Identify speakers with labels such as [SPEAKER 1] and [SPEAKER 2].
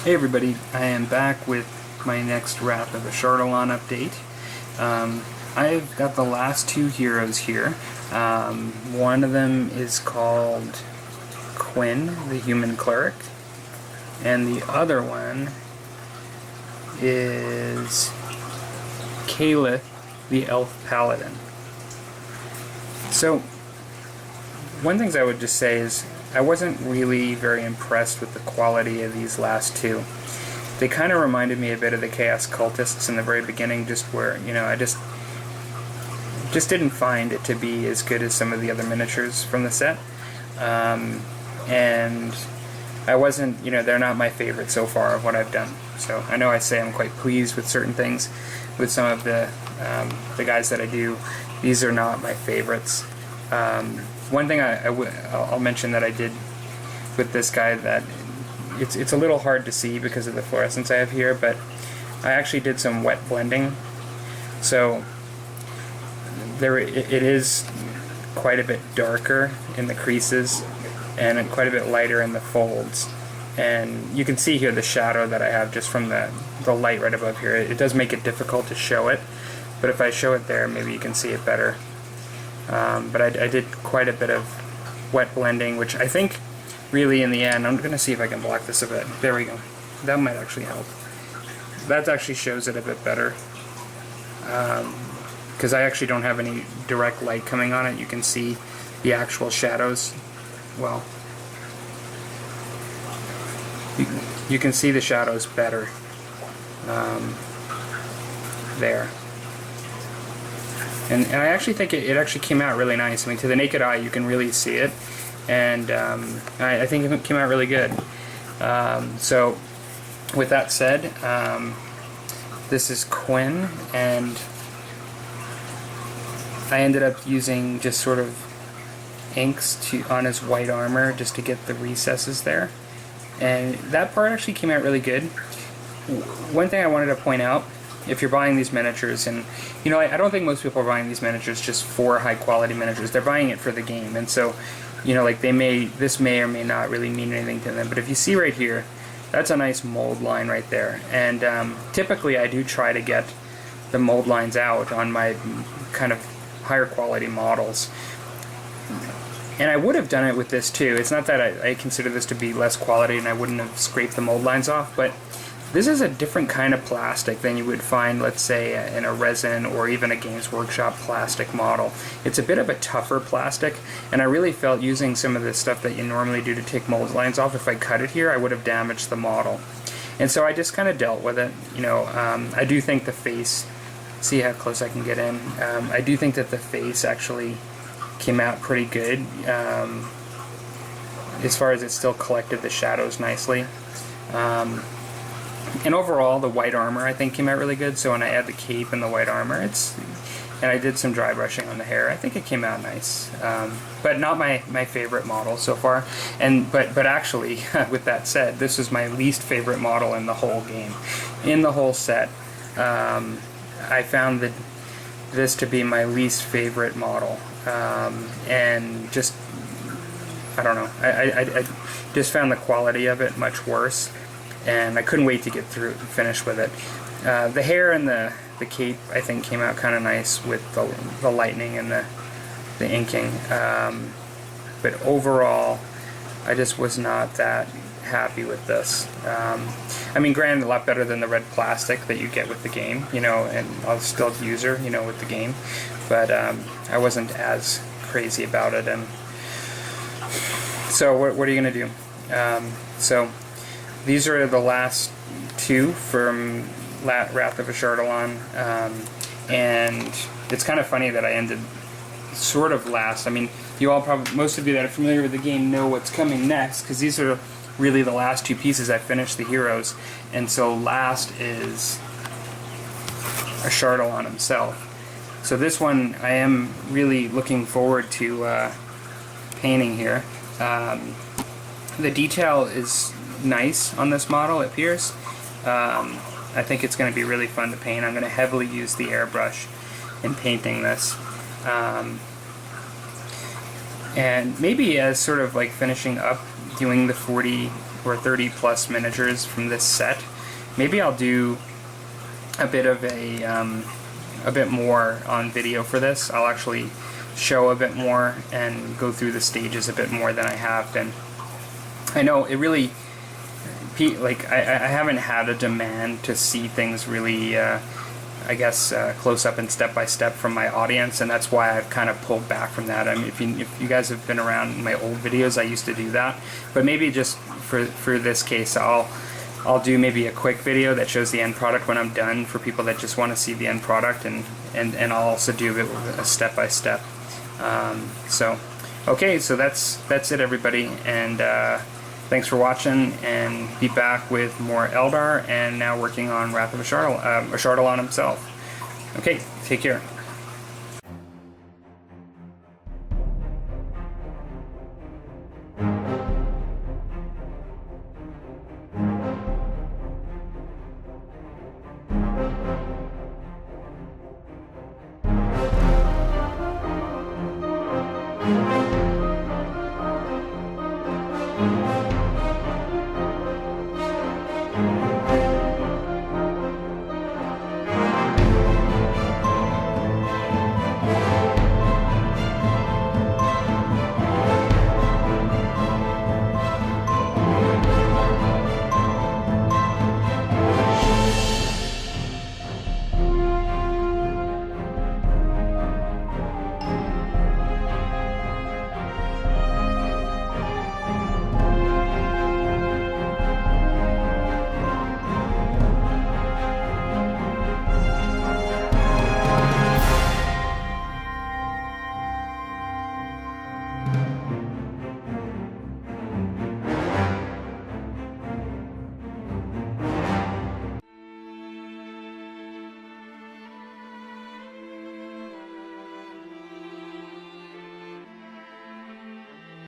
[SPEAKER 1] Hey everybody, I am back with my next Wrath of Ashardalon update. I've got the last two heroes here. One of them is called Quinn, the human cleric, and the other one is Keyleth, the elf paladin. So, one thing I would just say is I wasn't really very impressed with the quality of these last two. They kind of reminded me a bit of the Chaos Cultists in the very beginning, just where, I just didn't find it to be as good as some of the other miniatures from the set. And I wasn't, they're not my favorite so far of what I've done. So I know I say I'm quite pleased with certain things. With some of the guys that I do, these are not my favorites. One thing I'll mention that I did with this guy that it's a little hard to see because of the fluorescence I have here, but I actually did some wet blending. So it is quite a bit darker in the creases and quite a bit lighter in the folds. And you can see here the shadow that I have just from the light right above here. It does make it difficult to show it, but if I show it there, maybe you can see it better. But I did quite a bit of wet blending, which I think really in the end, I'm going to see if I can block this a bit. There we go. That might actually help. That actually shows it a bit better. Because I actually don't have any direct light coming on it. You can see the actual shadows. Well, you can see the shadows better there. And I actually think it actually came out really nice. I mean, to the naked eye, you can really see it. And I think it came out really good. So, with that said, this is Quinn, and I ended up using just sort of inks on his white armor just to get the recesses there. And that part actually came out really good. One thing I wanted to point out, if you're buying these miniatures, and I don't think most people are buying these miniatures just for high quality miniatures. They're buying it for the game, and so this may or may not really mean anything to them. But if you see right here, that's a nice mold line right there. And typically I do try to get the mold lines out on my kind of higher quality models. And I would have done it with this too. It's not that I consider this to be less quality and I wouldn't have scraped the mold lines off, but this is a different kind of plastic than you would find, let's say, in a resin or even a Games Workshop plastic model. It's a bit of a tougher plastic, and I really felt using some of the stuff that you normally do to take mold lines off, if I cut it here, I would have damaged the model. And so I just kind of dealt with it. I do think the face, see how close I can get in, I do think that the face actually came out pretty good. As far as it still collected the shadows nicely. And overall, the white armor I think came out really good. So when I add the cape and the white armor, and I did some dry brushing on the hair, I think it came out nice. But not my favorite model so far. But actually, with that said, this is my least favorite model in the whole game, in the whole set. I found this to be my least favorite model, and just I don't know. I just found the quality of it much worse. And I couldn't wait to get through and finish with it. The hair and the cape, I think, came out kind of nice with the lightning and the inking. But overall, I just was not that happy with this. I mean, granted, a lot better than the red plastic that you get with the game, and I'll still use her, with the game. But I wasn't as crazy about it. And so what are you going to do? So these are the last two from Wrath of Ashardalon, and it's kind of funny that I ended sort of last. I mean, most of you that are familiar with the game know what's coming next, because these are really the last two pieces. I finished the heroes, and so last is Ashardalon himself. So this one I am really looking forward to painting here. The detail is nice on this model, it appears. I think it's going to be really fun to paint. I'm going to heavily use the airbrush in painting this. And maybe as sort of like finishing up doing the 40 or 30 plus miniatures from this set. Maybe I'll do a bit of a bit more on video for this. I'll actually show a bit more and go through the stages a bit more than I have been. I know it really, like, I haven't had a demand to see things really, I guess, close up and step by step from my audience, and that's why I've kind of pulled back from that. I mean, if you guys have been around in my old videos, I used to do that, but maybe just for this case, I'll do maybe a quick video that shows the end product when I'm done for people that just want to see the end product, and I'll also do a step by step. So, okay, so that's it, everybody, and thanks for watching, and be back with more Eldar, and now working on Wrath of Ashardalon himself. Okay, take care.